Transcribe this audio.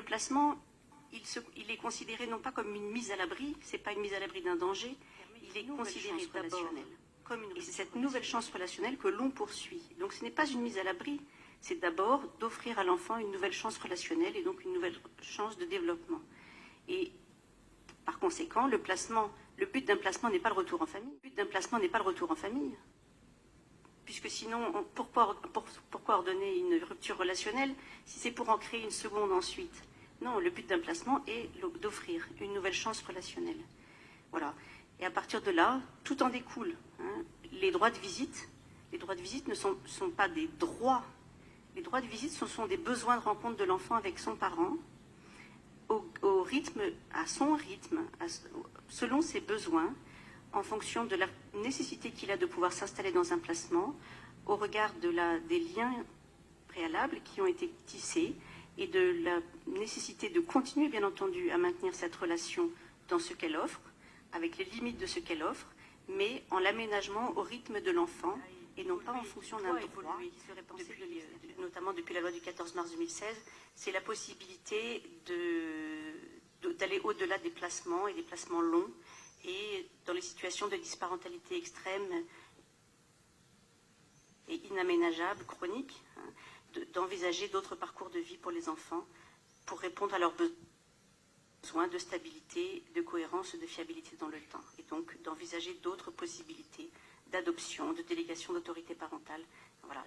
placement, il est considéré non pas comme une mise à l'abri, c'est pas une mise à l'abri d'un danger, il est considéré d'abord comme une, et c'est cette nouvelle chance relationnelle que l'on poursuit. Donc ce n'est pas une mise à l'abri, c'est d'abord d'offrir à l'enfant une nouvelle chance relationnelle et donc une nouvelle chance de développement. Et par conséquent, le but d'un placement n'est pas le retour en famille. Le but d'un placement n'est pas le retour en famille. Puisque sinon, pourquoi ordonner une rupture relationnelle si c'est pour en créer une seconde ensuite? Non, le but d'un placement est d'offrir une nouvelle chance relationnelle. Voilà. Et à partir de là, tout en découle. Hein. Les droits de visite ne sont pas des droits. Les droits de visite, ce sont des besoins de rencontre de l'enfant avec son parent, au rythme, à son rythme, selon ses besoins, en fonction de la nécessité qu'il a de pouvoir s'installer dans un placement, au regard des liens préalables qui ont été tissés et de la nécessité de continuer, bien entendu, à maintenir cette relation dans ce qu'elle offre, avec les limites de ce qu'elle offre, mais en l'aménagement au rythme de l'enfant et non pas en fonction d'un droit qui serait pensé, notamment depuis la loi du 14 mars 2016, c'est la possibilité d'aller au-delà des placements et des placements longs, et dans les situations de disparentalité extrême et inaménageable, chronique, hein, d'envisager d'autres parcours de vie pour les enfants pour répondre à leurs besoins de stabilité, de cohérence, de fiabilité dans le temps. Et donc d'envisager d'autres possibilités d'adoption, de délégation d'autorité parentale. Voilà.